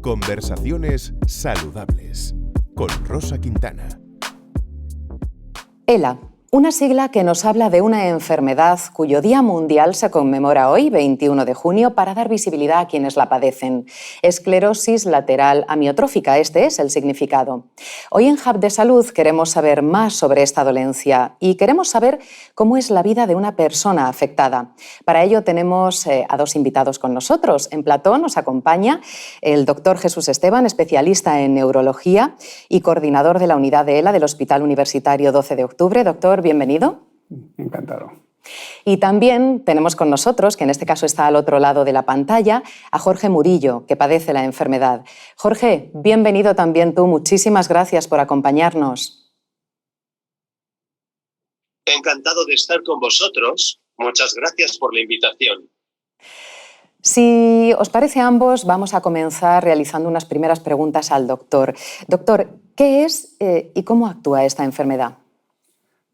Conversaciones saludables con Rosa Quintana. ELA, una sigla que nos habla de una enfermedad cuyo Día Mundial se conmemora hoy, 21 de junio, para dar visibilidad a quienes la padecen. Esclerosis lateral amiotrófica, este es el significado. Hoy en Hub de Salud queremos saber más sobre esta dolencia y queremos saber cómo es la vida de una persona afectada. Para ello tenemos a dos invitados con nosotros. En plató nos acompaña el doctor Jesús Esteban, especialista en neurología y coordinador de la unidad de ELA del Hospital Universitario 12 de Octubre. Doctor, bienvenido. Encantado. Y también tenemos con nosotros, que en este caso está al otro lado de la pantalla, a Jorge Murillo, que padece la enfermedad. Jorge, bienvenido también tú. Muchísimas gracias por acompañarnos. Encantado de estar con vosotros. Muchas gracias por la invitación. Si os parece a ambos, vamos a comenzar realizando unas primeras preguntas al doctor. Doctor, ¿qué es y cómo actúa esta enfermedad?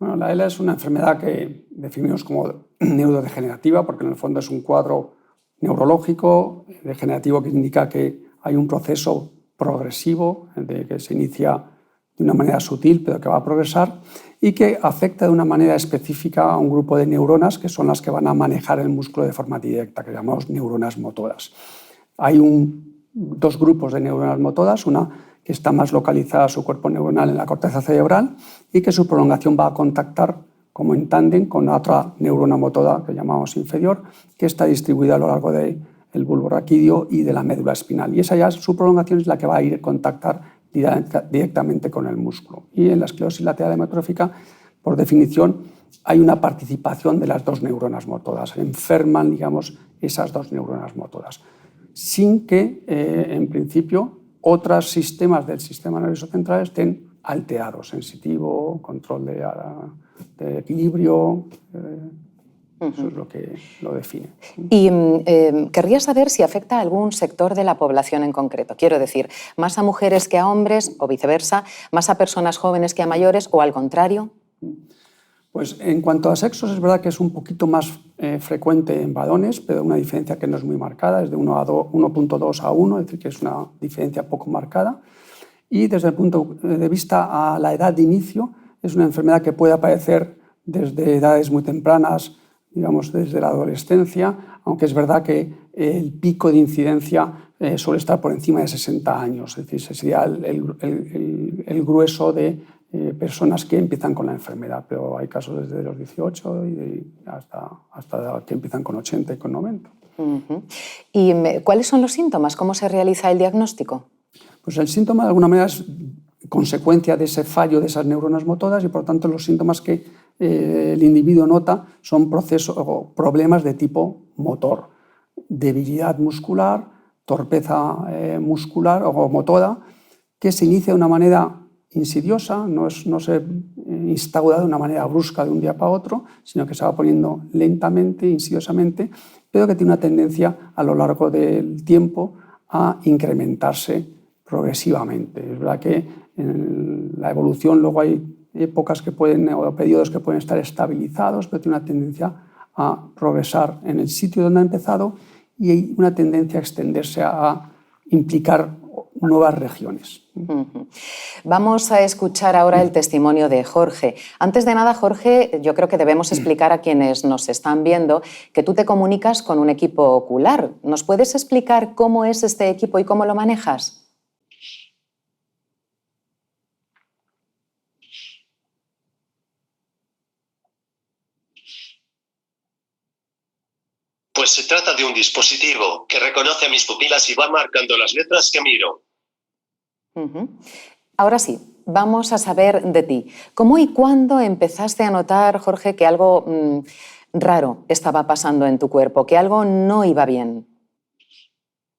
Bueno, la ELA es una enfermedad que definimos como neurodegenerativa porque en el fondo es un cuadro neurológico degenerativo que indica que hay un proceso progresivo que se inicia de una manera sutil pero que va a progresar y que afecta de una manera específica a un grupo de neuronas que son las que van a manejar el músculo de forma directa, que llamamos neuronas motoras. Hay dos grupos de neuronas motoras, una que está más localizada su cuerpo neuronal en la corteza cerebral y que su prolongación va a contactar como en tándem con otra neurona motora que llamamos inferior, que está distribuida a lo largo del bulbo raquídeo y de la médula espinal. Y esa ya, su prolongación es la que va a ir a contactar directamente con el músculo. Y en la esclerosis lateral amiotrófica, por definición, hay una participación de las dos neuronas motoras. Enferman, digamos, esas dos neuronas motoras, sin que, en principio, otros sistemas del sistema nervioso central estén alterados, sensitivo, control de equilibrio. Eso es lo que lo define. Y querría saber si afecta a algún sector de la población en concreto. Quiero decir, ¿más a mujeres que a hombres o viceversa? ¿Más a personas jóvenes que a mayores o al contrario? Pues en cuanto a sexos, es verdad que es un poquito más frecuente en varones, pero una diferencia que no es muy marcada, es de 1.2 a 1, es decir, que es una diferencia poco marcada. Y desde el punto de vista a la edad de inicio, es una enfermedad que puede aparecer desde edades muy tempranas, digamos desde la adolescencia, aunque es verdad que el pico de incidencia suele estar por encima de 60 años, es decir, ese sería el grueso de personas que empiezan con la enfermedad, pero hay casos desde los 18 y hasta que empiezan con 80 y con 90. ¿Y cuáles son los síntomas? ¿Cómo se realiza el diagnóstico? Pues el síntoma de alguna manera es consecuencia de ese fallo de esas neuronas motoras y por tanto los síntomas que el individuo nota son problemas de tipo motor, debilidad muscular, torpeza muscular o motora, que se inicia de una manera insidiosa, no se instaura de una manera brusca de un día para otro, sino que se va poniendo lentamente, insidiosamente, pero que tiene una tendencia a lo largo del tiempo a incrementarse progresivamente. Es verdad que en la evolución luego hay épocas o periodos que pueden estar estabilizados, pero tiene una tendencia a progresar en el sitio donde ha empezado y hay una tendencia a extenderse a implicar nuevas regiones. Vamos a escuchar ahora el testimonio de Jorge. Antes de nada, Jorge, yo creo que debemos explicar a quienes nos están viendo que tú te comunicas con un equipo ocular. ¿Nos puedes explicar cómo es este equipo y cómo lo manejas? Pues se trata de un dispositivo que reconoce a mis pupilas y va marcando las letras que miro. Ahora sí, vamos a saber de ti. ¿Cómo y cuándo empezaste a notar, Jorge, que algo raro estaba pasando en tu cuerpo, que algo no iba bien?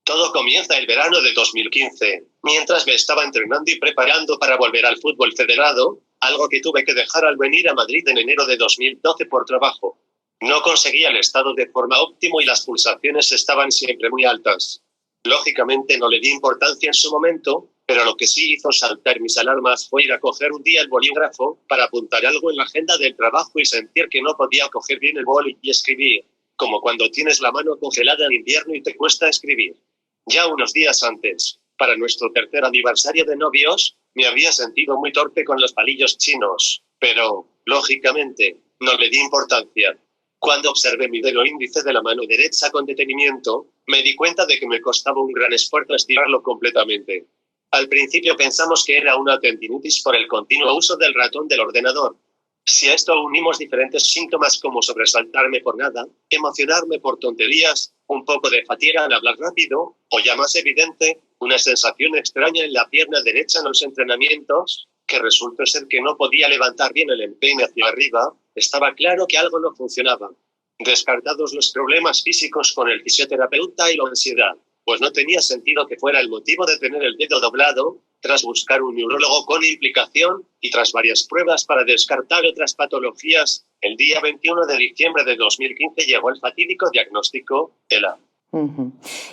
Todo comienza el verano de 2015, mientras me estaba entrenando y preparando para volver al fútbol federado, algo que tuve que dejar al venir a Madrid en enero de 2012 por trabajo. No conseguía el estado de forma óptimo y las pulsaciones estaban siempre muy altas. Lógicamente no le di importancia en su momento, pero lo que sí hizo saltar mis alarmas fue ir a coger un día el bolígrafo para apuntar algo en la agenda del trabajo y sentir que no podía coger bien el boli y escribir, como cuando tienes la mano congelada en invierno y te cuesta escribir. Ya unos días antes, Para nuestro tercer aniversario de novios, me había sentido muy torpe con los palillos chinos, pero, lógicamente, no le di importancia. Cuando observé mi dedo índice de la mano derecha con detenimiento, me di cuenta de que me costaba un gran esfuerzo estirarlo completamente. Al principio pensamos que era una tendinitis por el continuo uso del ratón del ordenador. Si a esto unimos diferentes síntomas como sobresaltarme por nada, emocionarme por tonterías, un poco de fatiga al hablar rápido, o ya más evidente, una sensación extraña en la pierna derecha en los entrenamientos, que resultó ser que no podía levantar bien el empeine hacia arriba, estaba claro que algo no funcionaba. Descartados los problemas físicos con el fisioterapeuta y la ansiedad, pues no tenía sentido que fuera el motivo de tener el dedo doblado, tras buscar un neurólogo con implicación, y tras varias pruebas para descartar otras patologías, el día 21 de diciembre de 2015 llegó el fatídico diagnóstico, ELA.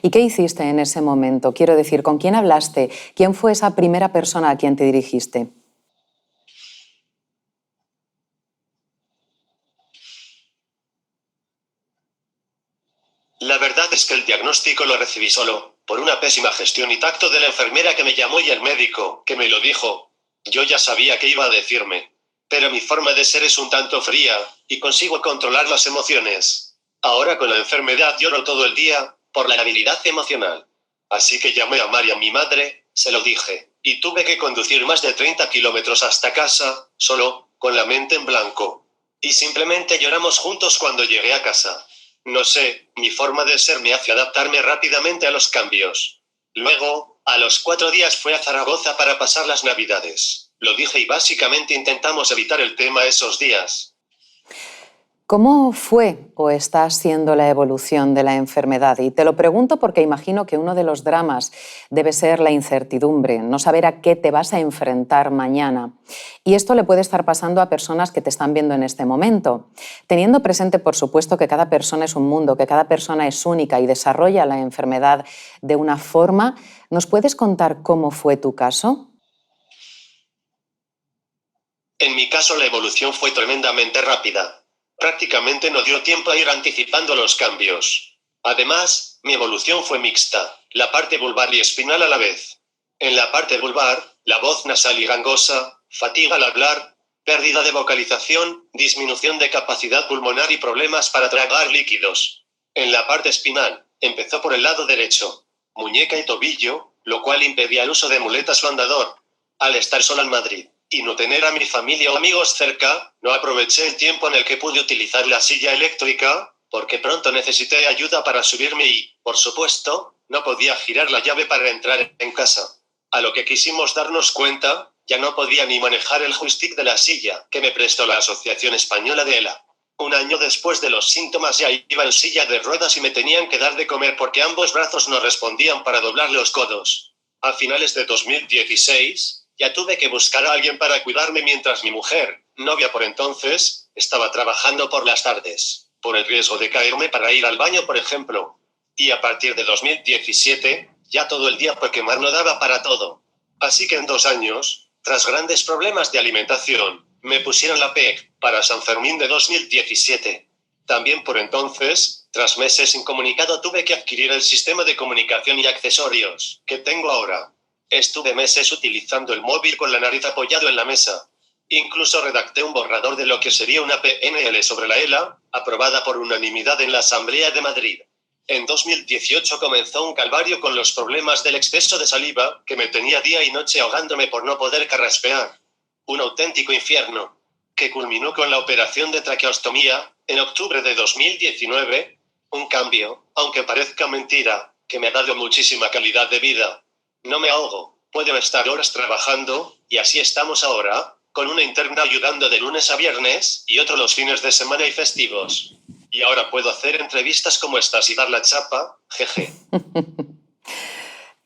¿Y qué hiciste en ese momento? Quiero decir, ¿con quién hablaste? ¿Quién fue esa primera persona a quien te dirigiste? La verdad es que el diagnóstico lo recibí solo, por una pésima gestión y tacto de la enfermera que me llamó y el médico, que me lo dijo. Yo ya sabía qué iba a decirme. Pero mi forma de ser es un tanto fría, y consigo controlar las emociones. Ahora con la enfermedad lloro todo el día, por la habilidad emocional. Así que llamé a María, mi madre, se lo dije, y tuve que conducir más de 30 kilómetros hasta casa, solo, con la mente en blanco. Y simplemente lloramos juntos cuando llegué a casa. No sé, mi forma de ser me hace adaptarme rápidamente a los cambios. Luego, a los 4 días fui a Zaragoza para pasar las Navidades. Lo dije y básicamente intentamos evitar el tema esos días. ¿Cómo fue o está siendo la evolución de la enfermedad? Y te lo pregunto porque imagino que uno de los dramas debe ser la incertidumbre, no saber a qué te vas a enfrentar mañana. Y esto le puede estar pasando a personas que te están viendo en este momento. Teniendo presente, por supuesto, que cada persona es un mundo, que cada persona es única y desarrolla la enfermedad de una forma, ¿nos puedes contar cómo fue tu caso? En mi caso la evolución fue tremendamente rápida. Prácticamente no dio tiempo a ir anticipando los cambios. Además, mi evolución fue mixta, la parte vulvar y espinal a la vez. En la parte vulvar, la voz nasal y gangosa, fatiga al hablar, pérdida de vocalización, disminución de capacidad pulmonar y problemas para tragar líquidos. En la parte espinal, empezó por el lado derecho, muñeca y tobillo, lo cual impedía el uso de muletas o andador. Al estar sola en Madrid y no tener a mi familia o amigos cerca, no aproveché el tiempo en el que pude utilizar la silla eléctrica, porque pronto necesité ayuda para subirme y, por supuesto, no podía girar la llave para entrar en casa. A lo que quisimos darnos cuenta, ya no podía ni manejar el joystick de la silla que me prestó la Asociación Española de ELA. Un año después de los síntomas ya iba en silla de ruedas y me tenían que dar de comer porque ambos brazos no respondían para doblar los codos. A finales de 2016, ya tuve que buscar a alguien para cuidarme mientras mi mujer, novia por entonces, estaba trabajando por las tardes, por el riesgo de caerme para ir al baño, por ejemplo. Y a partir de 2017, ya todo el día por quemar no daba para todo. Así que en 2 años, tras grandes problemas de alimentación, me pusieron la PEC para San Fermín de 2017. También por entonces, tras meses incomunicado, tuve que adquirir el sistema de comunicación y accesorios que tengo ahora. Estuve meses utilizando el móvil con la nariz apoyado en la mesa. Incluso redacté un borrador de lo que sería una PNL sobre la ELA, aprobada por unanimidad en la Asamblea de Madrid. En 2018 comenzó un calvario con los problemas del exceso de saliva, que me tenía día y noche ahogándome por no poder carraspear. Un auténtico infierno, que culminó con la operación de traqueostomía, en octubre de 2019, un cambio, aunque parezca mentira, que me ha dado muchísima calidad de vida. No me ahogo, puedo estar horas trabajando, y así estamos ahora, con una interna ayudando de lunes a viernes, y otro los fines de semana y festivos. Y ahora puedo hacer entrevistas como estas y dar la chapa, jeje.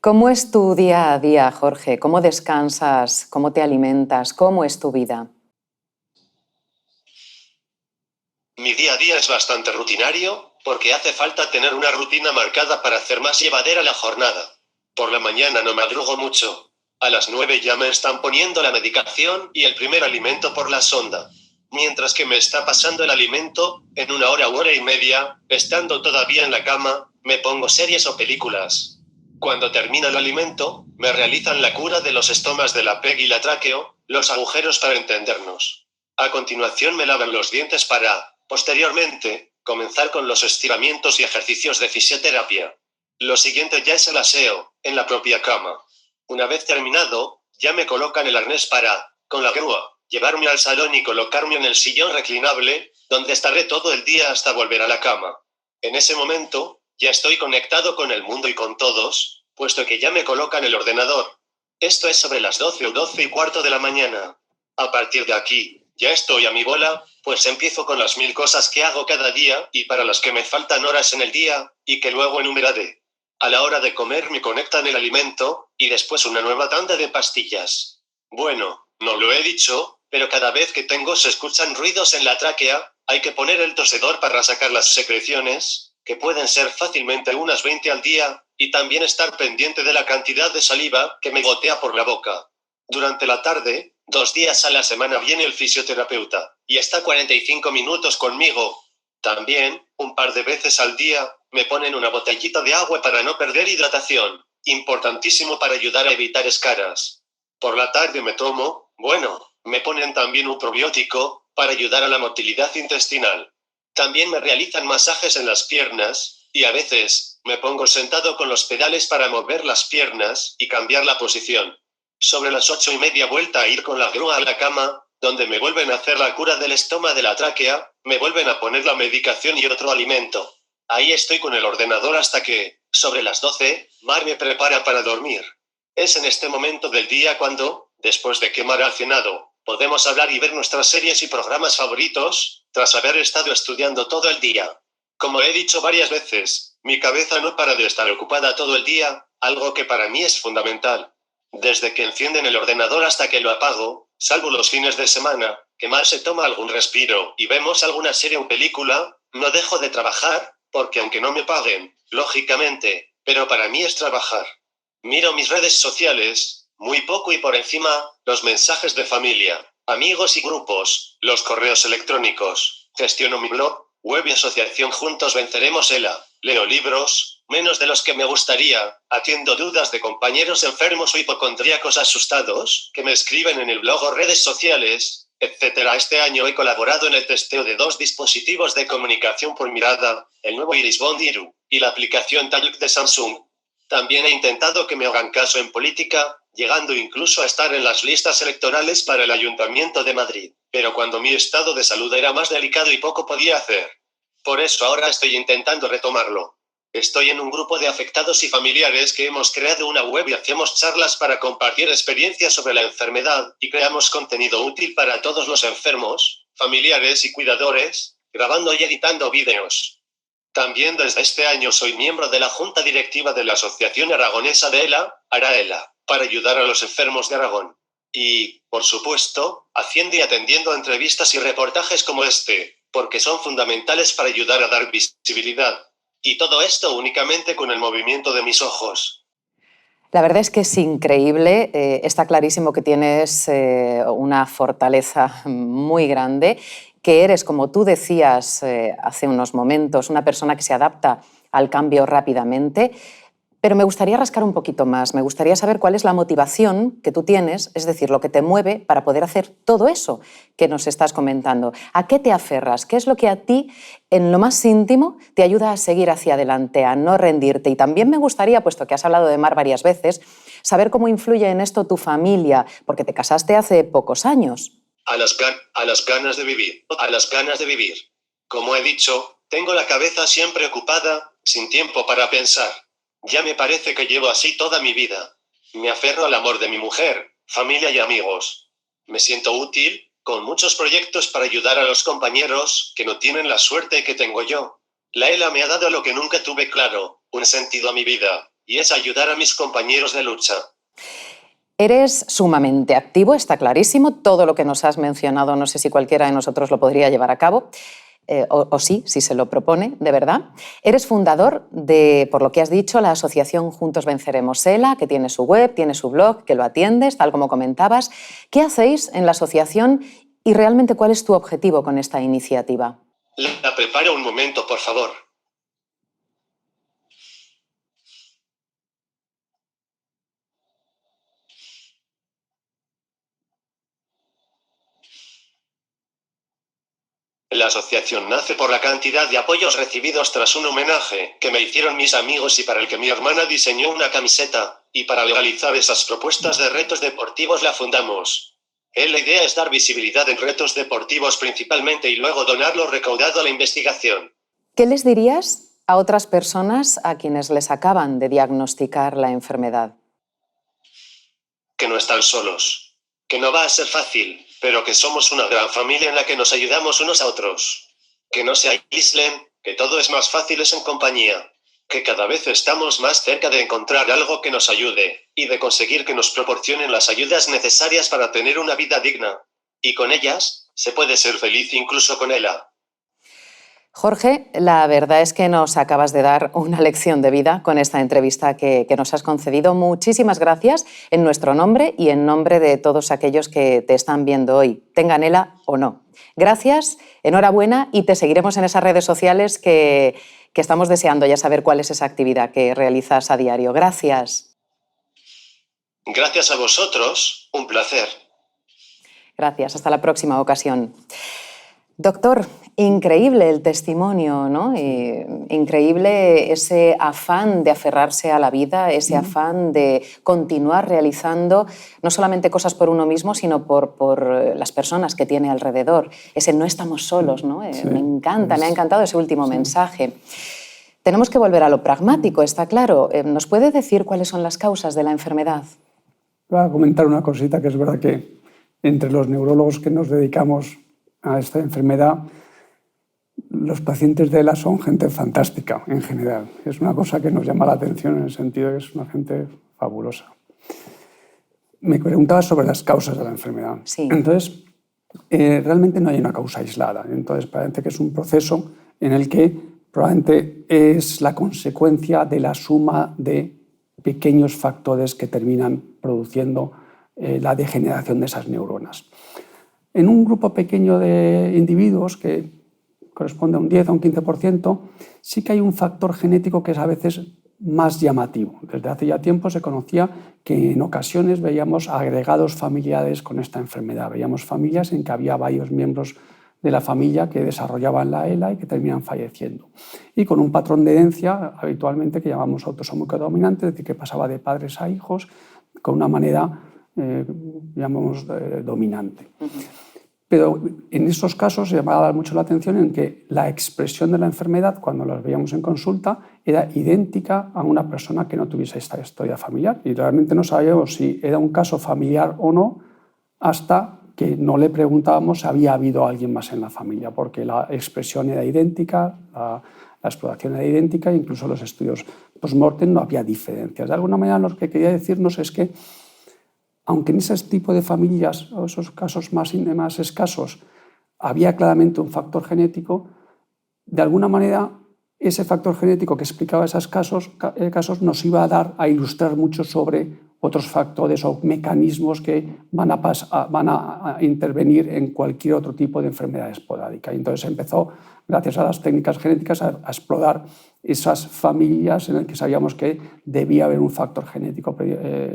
¿Cómo es tu día a día, Jorge? ¿Cómo descansas? ¿Cómo te alimentas? ¿Cómo es tu vida? Mi día a día es bastante rutinario, porque hace falta tener una rutina marcada para hacer más llevadera la jornada. Por la mañana no madrugo mucho. A las 9 ya me están poniendo la medicación y el primer alimento por la sonda. Mientras que me está pasando el alimento, en 1 hora u hora y media, estando todavía en la cama, me pongo series o películas. Cuando termina el alimento, me realizan la cura de los estomas de la PEG y la tráqueo, los agujeros para entendernos. A continuación me lavan los dientes para, posteriormente, comenzar con los estiramientos y ejercicios de fisioterapia. Lo siguiente ya es el aseo, en la propia cama. Una vez terminado, ya me colocan el arnés para, con la grúa, llevarme al salón y colocarme en el sillón reclinable, donde estaré todo el día hasta volver a la cama. En ese momento, ya estoy conectado con el mundo y con todos, puesto que ya me colocan el ordenador. Esto es sobre las 12 o 12 y cuarto de la mañana. A partir de aquí, ya estoy a mi bola, pues empiezo con las 1000 cosas que hago cada día y para las que me faltan horas en el día, y que luego enumeraré. A la hora de comer me conectan el alimento, y después una nueva tanda de pastillas. Bueno, no lo he dicho, pero cada vez que se escuchan ruidos en la tráquea, hay que poner el tosedor para sacar las secreciones, que pueden ser fácilmente unas 20 al día, y también estar pendiente de la cantidad de saliva que me gotea por la boca. Durante la tarde, 2 días a la semana viene el fisioterapeuta, y está 45 minutos conmigo. También, un par de veces al día, me ponen una botellita de agua para no perder hidratación, importantísimo para ayudar a evitar escaras. Por la tarde me ponen también un probiótico, para ayudar a la motilidad intestinal. También me realizan masajes en las piernas, y a veces, me pongo sentado con los pedales para mover las piernas y cambiar la posición. Sobre las 8:30 vuelta a ir con la grúa a la cama, donde me vuelven a hacer la cura del estoma de la tráquea, me vuelven a poner la medicación y otro alimento. Ahí estoy con el ordenador hasta que, sobre las 12, Mar me prepara para dormir. Es en este momento del día cuando, después de que Mar ha cenado, podemos hablar y ver nuestras series y programas favoritos, tras haber estado estudiando todo el día. Como he dicho varias veces, mi cabeza no para de estar ocupada todo el día, algo que para mí es fundamental. Desde que encienden el ordenador hasta que lo apago, salvo los fines de semana, que Mar se toma algún respiro y vemos alguna serie o película, no dejo de trabajar, porque aunque no me paguen, lógicamente, pero para mí es trabajar. Miro mis redes sociales, muy poco y por encima, los mensajes de familia, amigos y grupos, los correos electrónicos, gestiono mi blog, web y asociación Juntos Venceremos ELA, leo libros, menos de los que me gustaría, atiendo dudas de compañeros enfermos o hipocondríacos asustados, que me escriben en el blog o redes sociales, etc. Este año he colaborado en el testeo de 2 dispositivos de comunicación por mirada, el nuevo Iris Bond Iru, y la aplicación Talk de Samsung. También he intentado que me hagan caso en política, llegando incluso a estar en las listas electorales para el Ayuntamiento de Madrid, pero cuando mi estado de salud era más delicado y poco podía hacer. Por eso ahora estoy intentando retomarlo. Estoy en un grupo de afectados y familiares que hemos creado una web y hacemos charlas para compartir experiencias sobre la enfermedad y creamos contenido útil para todos los enfermos, familiares y cuidadores, grabando y editando vídeos. También desde este año soy miembro de la Junta Directiva de la Asociación Aragonesa de ELA, ARAELA, para ayudar a los enfermos de Aragón. Y, por supuesto, haciendo y atendiendo entrevistas y reportajes como este, porque son fundamentales para ayudar a dar visibilidad. Y todo esto únicamente con el movimiento de mis ojos. La verdad es que es increíble, está clarísimo que tienes una fortaleza muy grande, que eres, como tú decías hace unos momentos, una persona que se adapta al cambio rápidamente, pero me gustaría rascar un poquito más, me gustaría saber cuál es la motivación que tú tienes, es decir, lo que te mueve para poder hacer todo eso que nos estás comentando. ¿A qué te aferras? ¿Qué es lo que a ti, en lo más íntimo, te ayuda a seguir hacia adelante, a no rendirte? Y también me gustaría, puesto que has hablado de Mar varias veces, saber cómo influye en esto tu familia, porque te casaste hace pocos años. A las ganas de vivir, a las ganas de vivir. Como he dicho, tengo la cabeza siempre ocupada, sin tiempo para pensar. Ya me parece que llevo así toda mi vida. Me aferro al amor de mi mujer, familia y amigos. Me siento útil, con muchos proyectos para ayudar a los compañeros que no tienen la suerte que tengo yo. La ELA me ha dado lo que nunca tuve claro, un sentido a mi vida, y es ayudar a mis compañeros de lucha. Eres sumamente activo, está clarísimo. Todo lo que nos has mencionado, no sé si cualquiera de nosotros lo podría llevar a cabo. O sí, si se lo propone, de verdad. Eres fundador de, por lo que has dicho, la asociación Juntos Venceremos ELA, que tiene su web, tiene su blog, que lo atiendes, tal como comentabas. ¿Qué hacéis en la asociación y realmente cuál es tu objetivo con esta iniciativa? La preparo un momento, por favor. La asociación nace por la cantidad de apoyos recibidos tras un homenaje que me hicieron mis amigos y para el que mi hermana diseñó una camiseta, y para legalizar esas propuestas de retos deportivos la fundamos. La idea es dar visibilidad en retos deportivos principalmente y luego donar lo recaudado a la investigación. ¿Qué les dirías a otras personas a quienes les acaban de diagnosticar la enfermedad? Que no están solos, que no va a ser fácil, pero que somos una gran familia en la que nos ayudamos unos a otros. Que no se aíslen, que todo es más fácil en compañía. Que cada vez estamos más cerca de encontrar algo que nos ayude y de conseguir que nos proporcionen las ayudas necesarias para tener una vida digna. Y con ellas, se puede ser feliz incluso con ella. Jorge, la verdad es que nos acabas de dar una lección de vida con esta entrevista que nos has concedido. Muchísimas gracias en nuestro nombre y en nombre de todos aquellos que te están viendo hoy, tengan ELA o no. Gracias, enhorabuena y te seguiremos en esas redes sociales que estamos deseando ya saber cuál es esa actividad que realizas a diario. Gracias. Gracias a vosotros, un placer. Gracias, hasta la próxima ocasión. Doctor, increíble el testimonio, ¿no? Increíble ese afán de aferrarse a la vida, ese afán de continuar realizando no solamente cosas por uno mismo, sino por las personas que tiene alrededor. Ese no estamos solos, ¿no? Sí, me ha encantado ese último mensaje. Tenemos que volver a lo pragmático, está claro. ¿Nos puede decir cuáles son las causas de la enfermedad? Voy a comentar una cosita que es verdad que entre los neurólogos que nos dedicamos a esta enfermedad, los pacientes de ELA son gente fantástica en general. Es una cosa que nos llama la atención en el sentido de que es una gente fabulosa. Me preguntaba sobre las causas de la enfermedad. Sí. Entonces, realmente no hay una causa aislada. Entonces, parece que es un proceso en el que probablemente es la consecuencia de la suma de pequeños factores que terminan produciendo la degeneración de esas neuronas. En un grupo pequeño de individuos, que corresponde a un 10 o un 15%, sí que hay un factor genético que es a veces más llamativo. Desde hace ya tiempo se conocía que en ocasiones veíamos agregados familiares con esta enfermedad. Veíamos familias en que había varios miembros de la familia que desarrollaban la ELA y que terminan falleciendo. Y con un patrón de herencia habitualmente que llamamos autosómico dominante, es decir, que pasaba de padres a hijos con una manera llamamos dominante. Pero en estos casos se llamaba mucho la atención en que la expresión de la enfermedad, cuando las veíamos en consulta, era idéntica a una persona que no tuviese esta historia familiar. Y realmente no sabíamos si era un caso familiar o no hasta que no le preguntábamos si había habido alguien más en la familia, porque la expresión era idéntica, la exploración era idéntica, e incluso los estudios post-mortem no había diferencias. De alguna manera lo que quería decirnos es que aunque en ese tipo de familias o esos casos más escasos había claramente un factor genético, de alguna manera ese factor genético que explicaba esos casos nos iba a ilustrar mucho sobre otros factores o mecanismos que van a intervenir en cualquier otro tipo de enfermedad esporádica. Y entonces empezó, gracias a las técnicas genéticas, a explorar esas familias en las que sabíamos que debía haber un factor genético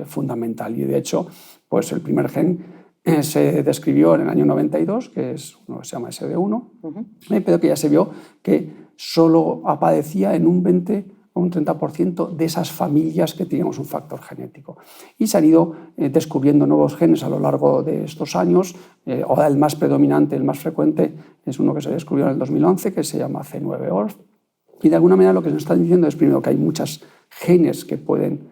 fundamental. Y de hecho, pues el primer gen se describió en el año 92, que es uno que se llama SD1, pero que ya se vio que solo aparecía en un 20 o un 30% de esas familias que teníamos un factor genético. Y se han ido descubriendo nuevos genes a lo largo de estos años. Ahora el más predominante, el más frecuente, es uno que se descubrió en el 2011, que se llama C9orf. Y de alguna manera lo que nos están diciendo es, primero, que hay muchos genes que pueden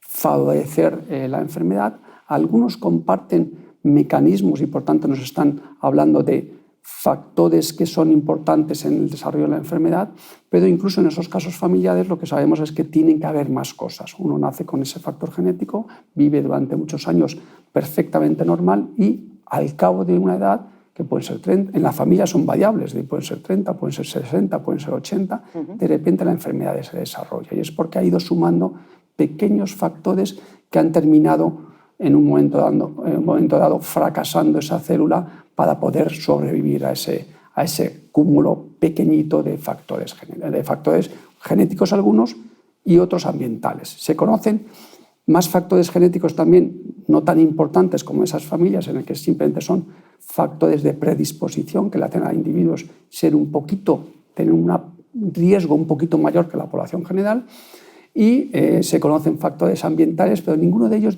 favorecer la enfermedad. Algunos comparten mecanismos y, por tanto, nos están hablando de factores que son importantes en el desarrollo de la enfermedad, pero incluso en esos casos familiares lo que sabemos es que tienen que haber más cosas. Uno nace con ese factor genético, vive durante muchos años perfectamente normal y al cabo de una edad, que pueden ser 30, en la familia son variables, pueden ser 30, pueden ser 60, pueden ser 80, de repente la enfermedad se desarrolla y es porque ha ido sumando pequeños factores que han terminado en un momento dado fracasando esa célula para poder sobrevivir a ese cúmulo pequeñito de factores genéticos algunos y otros ambientales. Se conocen Más factores genéticos también, no tan importantes como esas familias, en las que simplemente son factores de predisposición que le hacen a individuos tener un riesgo un poquito mayor que la población general. Y se conocen factores ambientales, pero ninguno de ellos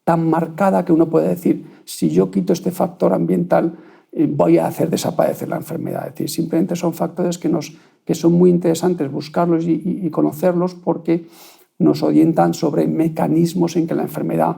tan marcada que uno puede decir, si yo quito este factor ambiental, voy a hacer desaparecer la enfermedad. Es decir, simplemente son factores que son muy interesantes buscarlos y conocerlos, porque nos orientan sobre mecanismos en que la enfermedad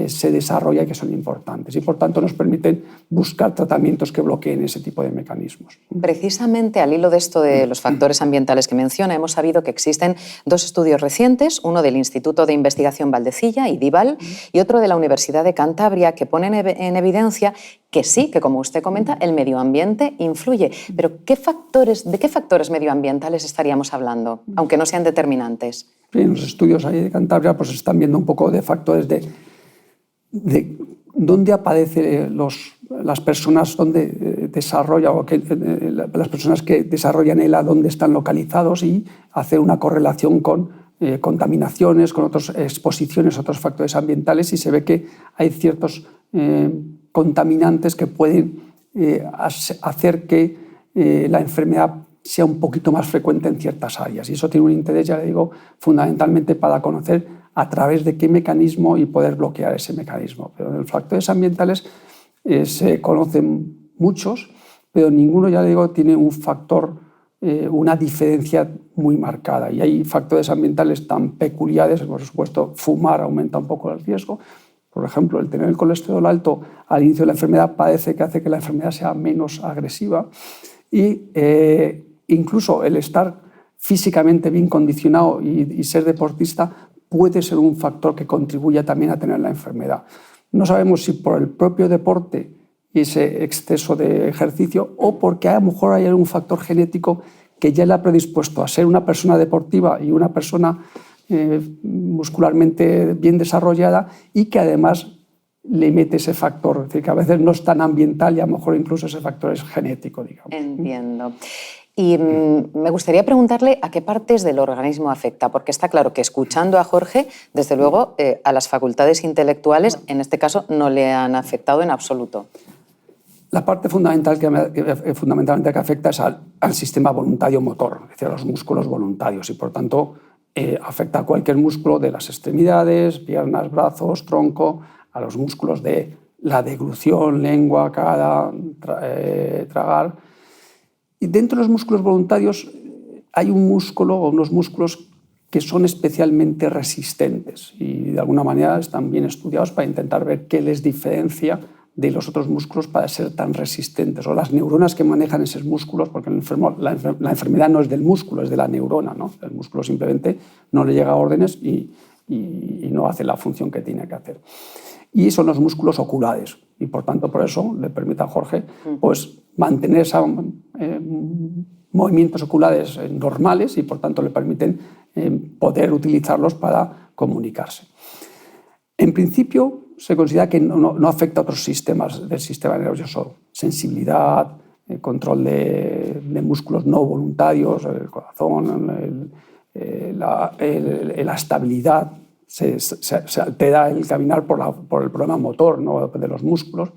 se desarrolla y que son importantes, y por tanto nos permiten buscar tratamientos que bloqueen ese tipo de mecanismos. Precisamente al hilo de esto de los factores ambientales que menciona, hemos sabido que existen 2 estudios recientes, uno del Instituto de Investigación Valdecilla, IDIVAL, y otro de la Universidad de Cantabria, que ponen en evidencia que sí, que como usted comenta, el medio ambiente influye. Pero ¿de qué factores medioambientales estaríamos hablando, aunque no sean determinantes? En los estudios ahí de Cantabria pues están viendo un poco de factores de dónde aparecen las personas, dónde desarrolla, las personas que desarrollan ELA, dónde están localizados, y hacer una correlación con contaminaciones, con otras exposiciones, otros factores ambientales, y se ve que hay ciertos contaminantes que pueden hacer que la enfermedad sea un poquito más frecuente en ciertas áreas. Y eso tiene un interés, ya le digo, fundamentalmente para conocer a través de qué mecanismo y poder bloquear ese mecanismo. Pero en los factores ambientales se conocen muchos, pero ninguno, ya le digo, tiene un factor, una diferencia muy marcada. Y hay factores ambientales tan peculiares, por supuesto, fumar aumenta un poco el riesgo. Por ejemplo, el tener el colesterol alto al inicio de la enfermedad parece que hace que la enfermedad sea menos agresiva, y incluso el estar físicamente bien condicionado y ser deportista puede ser un factor que contribuya también a tener la enfermedad. No sabemos si por el propio deporte y ese exceso de ejercicio, o porque a lo mejor hay algún factor genético que ya le ha predispuesto a ser una persona deportiva y una persona muscularmente bien desarrollada, y que además le mete ese factor. Es decir, que a veces no es tan ambiental y a lo mejor incluso ese factor es genético, digamos. Entiendo. Y me gustaría preguntarle a qué partes del organismo afecta, porque está claro que, escuchando a Jorge, desde luego a las facultades intelectuales, en este caso, no le han afectado en absoluto. La parte fundamental fundamentalmente que afecta es al sistema voluntario motor, es decir, a los músculos voluntarios, y por tanto afecta a cualquier músculo de las extremidades, piernas, brazos, tronco, a los músculos de la deglución, lengua, cara, tragar. Y dentro de los músculos voluntarios hay un músculo o unos músculos que son especialmente resistentes, y de alguna manera están bien estudiados para intentar ver qué les diferencia de los otros músculos para ser tan resistentes, o las neuronas que manejan esos músculos, porque la enfermedad no es del músculo, es de la neurona, ¿no? El músculo simplemente no le llega a órdenes y no hace la función que tiene que hacer. Y son los músculos oculares, y por tanto por eso le permite a Jorge pues, mantener esos movimientos oculares normales, y por tanto le permiten poder utilizarlos para comunicarse. En principio se considera que no afecta a otros sistemas del sistema nervioso, sensibilidad, control de músculos no voluntarios, el corazón, la estabilidad. Se altera el caminar por el problema motor, ¿no?, de los músculos.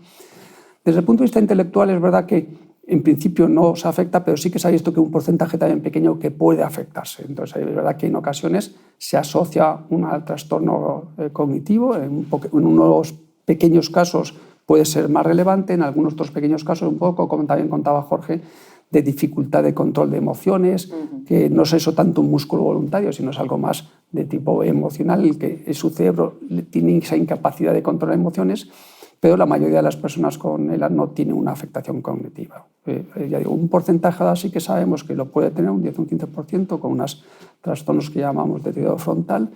Desde el punto de vista intelectual es verdad que en principio no se afecta, pero sí que se ha visto que un porcentaje también pequeño que puede afectarse. Entonces es verdad que en ocasiones se asocia al trastorno cognitivo. En unos pequeños casos puede ser más relevante, en algunos otros pequeños casos un poco, como también contaba Jorge, de dificultad de control de emociones, que no es eso tanto un músculo voluntario, sino es algo más de tipo emocional, que su cerebro tiene esa incapacidad de controlar emociones, pero la mayoría de las personas con ELA no tiene una afectación cognitiva. Ya digo, un porcentaje sí que sabemos que lo puede tener, un 10 o un 15%, con unos trastornos que llamamos deterioro frontal,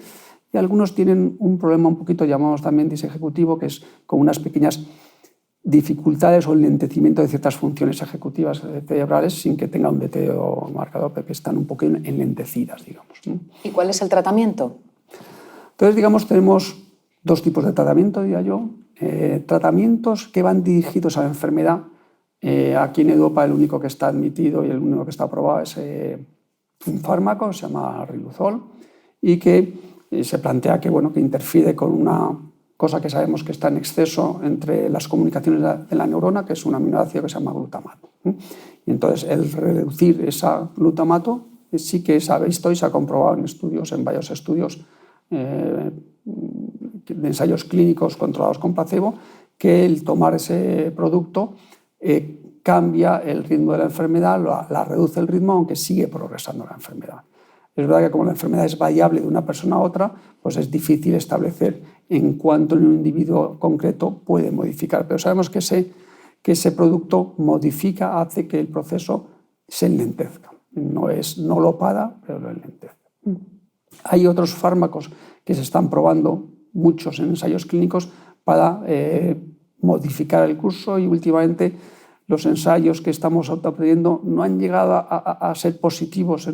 y algunos tienen un problema un poquito, llamamos también disejecutivo, que es con unas pequeñas dificultades o enlentecimiento de ciertas funciones ejecutivas cerebrales sin que tenga un deterioro marcado, porque están un poco enlentecidas, digamos. ¿Y cuál es el tratamiento? Entonces, digamos, tenemos 2 tipos de tratamiento, diría yo. Tratamientos que van dirigidos a la enfermedad. Aquí en Europa el único que está admitido y el único que está aprobado es un fármaco, se llama Riluzol, y que se plantea que, bueno, que interfiere con una cosa que sabemos que está en exceso entre las comunicaciones de la neurona, que es un aminoácido que se llama glutamato. Y entonces el reducir ese glutamato sí que se ha visto y se ha comprobado en varios estudios de ensayos clínicos controlados con placebo, que el tomar ese producto cambia el ritmo de la enfermedad, la reduce el ritmo, aunque sigue progresando la enfermedad. Es verdad que como la enfermedad es variable de una persona a otra, pues es difícil establecer en cuánto en un individuo concreto puede modificar, pero sabemos que ese producto modifica, hace que el proceso se enlentezca. No lo para, pero lo enlentece. Hay otros fármacos que se están probando, muchos en ensayos clínicos, para modificar el curso, y últimamente los ensayos que estamos obteniendo no han llegado a ser positivos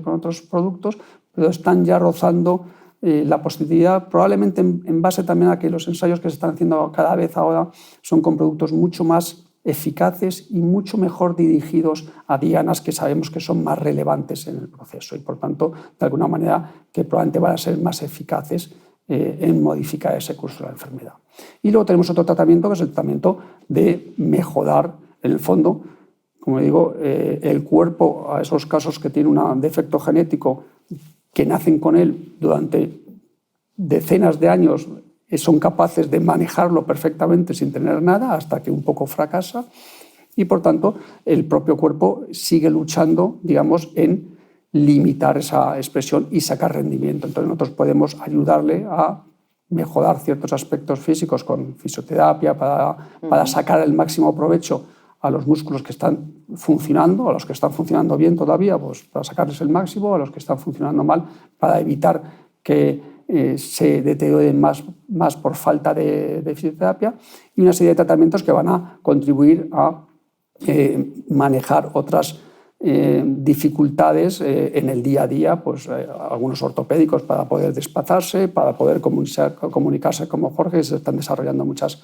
con otros productos, pero están ya rozando la positividad, probablemente en base también a que los ensayos que se están haciendo cada vez ahora son con productos mucho más eficaces y mucho mejor dirigidos a dianas que sabemos que son más relevantes en el proceso, y por tanto, de alguna manera, que probablemente van a ser más eficaces en modificar ese curso de la enfermedad. Y luego tenemos otro tratamiento, que es el tratamiento de mejorar, en el fondo, como digo, el cuerpo a esos casos que tienen un defecto genético, que nacen con él durante decenas de años, son capaces de manejarlo perfectamente sin tener nada, hasta que un poco fracasa, y por tanto el propio cuerpo sigue luchando, digamos, en limitar esa expresión y sacar rendimiento. Entonces nosotros podemos ayudarle a mejorar ciertos aspectos físicos con fisioterapia para sacar el máximo provecho a los músculos que están funcionando, a los que están funcionando bien todavía, pues para sacarles el máximo, a los que están funcionando mal, para evitar que se deterioren más por falta de fisioterapia, y una serie de tratamientos que van a contribuir a manejar otras dificultades en el día a día, pues algunos ortopédicos para poder desplazarse, para poder comunicarse, como Jorge. Se están desarrollando muchos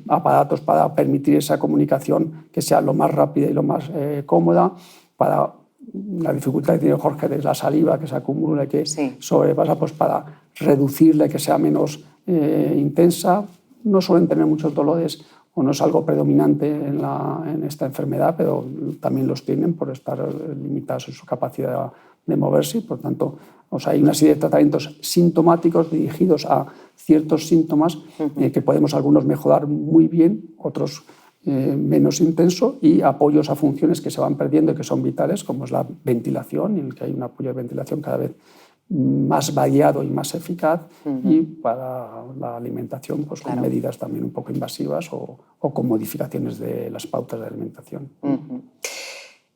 aparatos para permitir esa comunicación que sea lo más rápida y lo más cómoda. Para la dificultad que tiene Jorge de la saliva que se acumula y que sobrepasa, pues para reducirla y que sea menos intensa. No suelen tener muchos dolores, o no es algo predominante en esta enfermedad, pero también los tienen por estar limitados en su capacidad de moverse. Por tanto, hay una serie de tratamientos sintomáticos dirigidos a ciertos síntomas que podemos algunos mejorar muy bien, otros menos intenso, y apoyos a funciones que se van perdiendo y que son vitales, como es la ventilación, en el que hay un apoyo de ventilación cada vez más variado y más eficaz, y para la alimentación, pues con medidas también un poco invasivas o con modificaciones de las pautas de alimentación.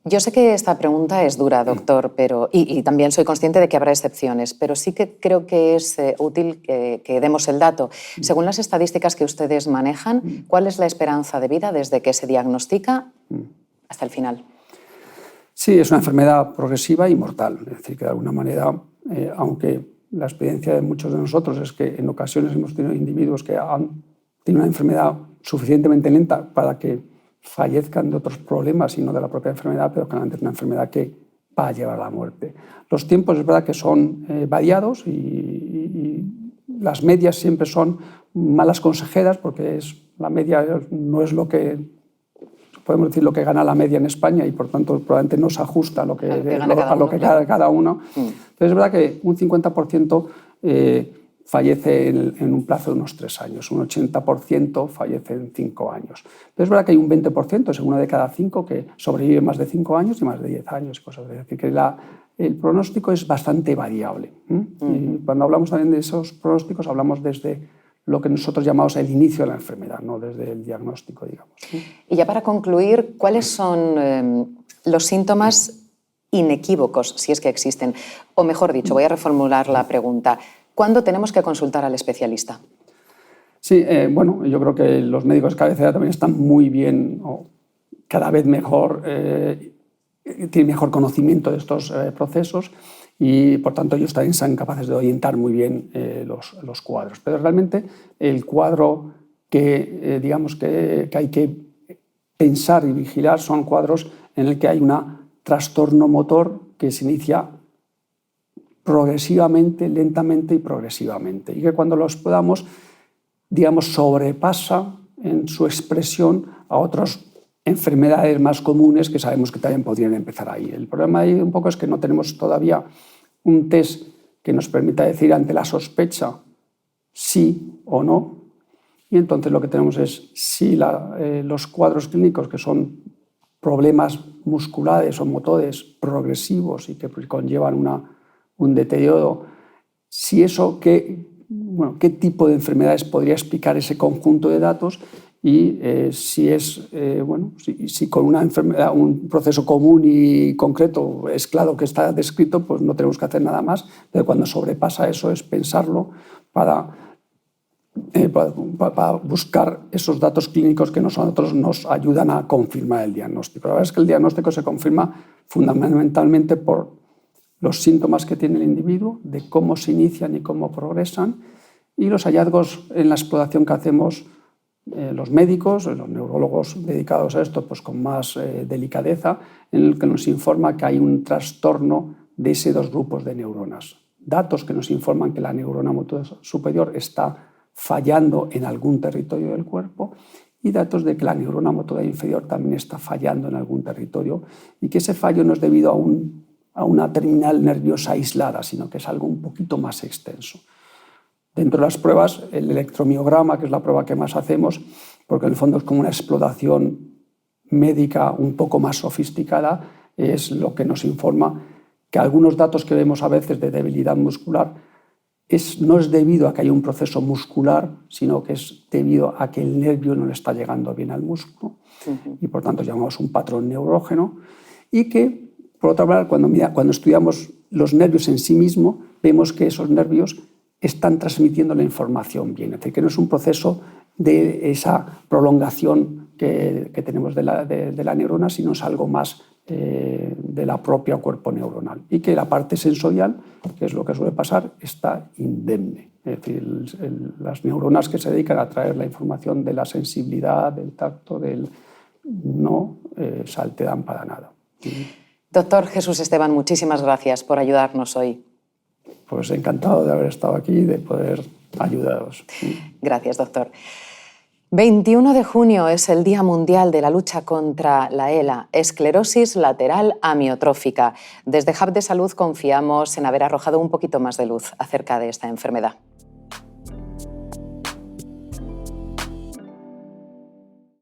Yo sé que esta pregunta es dura, doctor, y también soy consciente de que habrá excepciones, pero sí que creo que es útil que demos el dato. Según las estadísticas que ustedes manejan, ¿cuál es la esperanza de vida desde que se diagnostica hasta el final? Sí, es una enfermedad progresiva y mortal. Es decir, que de alguna manera, aunque la experiencia de muchos de nosotros es que en ocasiones hemos tenido individuos que han tenido una enfermedad suficientemente lenta para que fallezcan de otros problemas y no de la propia enfermedad, pero claramente es una enfermedad que va a llevar a la muerte. Los tiempos es verdad que son variados, y las medias siempre son malas consejeras, porque la media no es lo que podemos decir lo que gana la media en España, y por tanto probablemente no se ajusta a lo que gana cada uno. Entonces es verdad que un 50% fallece en un plazo de unos 3 años, un 80% fallece en 5 años. Pero es verdad que hay un 20%, es 1 de cada 5, que sobrevive más de 5 años y más de 10 años. Cosas. Es decir, que el pronóstico es bastante variable. Y cuando hablamos también de esos pronósticos, hablamos desde lo que nosotros llamamos el inicio de la enfermedad, no desde el diagnóstico, digamos. Y ya para concluir, ¿cuáles son los síntomas inequívocos, si es que existen? O mejor dicho, voy a reformular la pregunta. ¿Cuándo tenemos que consultar al especialista? Sí, bueno, yo creo que los médicos de cabecera también están muy bien, o cada vez mejor, tienen mejor conocimiento de estos procesos, y por tanto ellos también son capaces de orientar muy bien los cuadros. Pero realmente el cuadro que, digamos que hay que pensar y vigilar son cuadros en el que hay un trastorno motor que se inicia progresivamente, lentamente y progresivamente. Y que cuando lo exploramos, digamos, sobrepasa en su expresión a otras enfermedades más comunes que sabemos que también podrían empezar ahí. El problema ahí un poco es que no tenemos todavía un test que nos permita decir ante la sospecha sí o no. Y entonces lo que tenemos es si los cuadros clínicos, que son problemas musculares o motores progresivos y que conllevan un deterioro, si eso, qué tipo de enfermedades podría explicar ese conjunto de datos y si con una enfermedad, un proceso común y concreto es claro que está descrito, pues no tenemos que hacer nada más, pero cuando sobrepasa eso es pensarlo para buscar esos datos clínicos que nosotros nos ayudan a confirmar el diagnóstico. La verdad es que el diagnóstico se confirma fundamentalmente por los síntomas que tiene el individuo, de cómo se inician y cómo progresan, y los hallazgos en la exploración que hacemos los médicos, los neurólogos dedicados a esto, pues con más delicadeza, en el que nos informa que hay un trastorno de esos dos grupos de neuronas. Datos que nos informan que la neurona motora superior está fallando en algún territorio del cuerpo y datos de que la neurona motora inferior también está fallando en algún territorio y que ese fallo no es debido a una terminal nerviosa aislada, sino que es algo un poquito más extenso. Dentro de las pruebas, el electromiograma, que es la prueba que más hacemos, porque en el fondo es como una exploración médica un poco más sofisticada, es lo que nos informa que algunos datos que vemos a veces de debilidad muscular no es debido a que haya un proceso muscular, sino que es debido a que el nervio no le está llegando bien al músculo y por tanto llamamos un patrón neurógeno y que, por otra parte, cuando estudiamos los nervios en sí mismos, vemos que esos nervios están transmitiendo la información bien, es decir, que no es un proceso de esa prolongación que tenemos de la neurona, sino es algo más de la propia cuerpo neuronal y que la parte sensorial, que es lo que suele pasar, está indemne. Es decir, las neuronas que se dedican a traer la información de la sensibilidad, del tacto, no se alteran para nada. Doctor Jesús Esteban, muchísimas gracias por ayudarnos hoy. Pues encantado de haber estado aquí y de poder ayudaros. Gracias, doctor. 21 de junio es el Día Mundial de la Lucha contra la ELA, esclerosis lateral amiotrófica. Desde Hub de Salud confiamos en haber arrojado un poquito más de luz acerca de esta enfermedad.